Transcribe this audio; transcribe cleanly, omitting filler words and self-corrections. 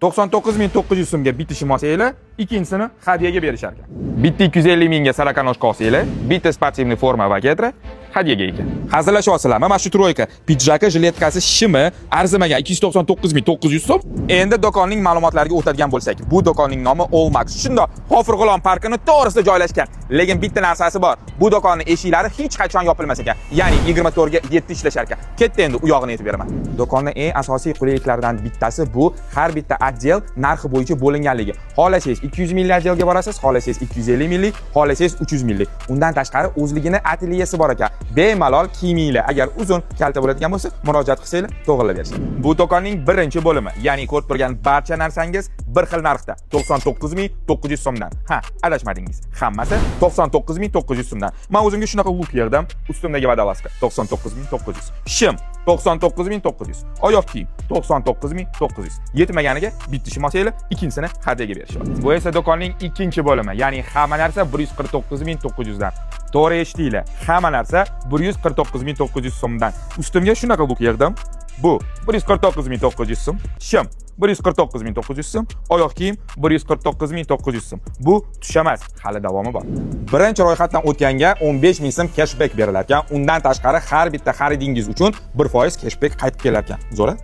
99.900 so'mga bitta shimosiylar, ikkinchisini hadyaga berishar ekan. Bitta 250 mingga Sarakanosh kosiylar, bitta sportivniy forma va ketra hadyaga ekan. Hazillashyapsizlarmi? Mana shu troyka, pidjaki, jiletkasi, shimi arzimagan 299.900 so'm. Endi do'konning ma'lumotlariga o'tadigan bo'lsak, bu do'konning nomi Allmax. Shunda Hofir G'ulom parkining to'g'risida joylashgan. Lekin bitta narsasi bor. Bu do'konning eshiklari hech qachon yopilmas ekan. Ya'ni 24 ga 7 ishlashar ekan. Ketdi endi u yog'ini aytib beraman. Do'konning eng asosiy qulayliklaridan bittasi bu har bitta отдел narxi bo'yicha bo'linganligi. Xohlasangiz 200 minglik отделga borasiz, xohlasangiz 250 minglik, xohlasangiz 300 minglik. Undan tashqari o'zligini atelyesi bor ekan. Bemalol kiyminglar. Agar uzun kalta bo'ladigan bo'lsa, murojaat qilsanglar to'g'rilab berishadi. Bu do'konning birinchi bo'limi, ya'ni ko'rib turgan barcha narsangiz bir xil narxda, 99.900 so'mdan. Ha, adashmadingiz. Hammasi 99.900 so'mdan. Men o'zimga shunaqa look yerdim. Ustimdagi vodolaska 99.900. Shim 99.900. Oyoq kiyim 99.900. Yetmaganiga bitta shimosiylar, ikkinchisini hadyaga berishyapti. Bu esa do'konning ikkinchi bo'limi, ya'ni hamma narsa 149.900 dan. To'g'ri eshitdinglar. Hamma narsa 149.900 so'mdan. Ustimga shunaqa look yerdim. Bu 149.900 so'm. Shim 149.900 so'm, oyoq kiyim 149.900 so'm. Bu tushamas, hali davomi bor. Birinchi ro'yxatdan o'tganga 15 ming so'm cashback berilar ekan. Undan tashqari har bitta xaridingiz uchun 1% cashback qaytib kelar ekan. Zo'ra?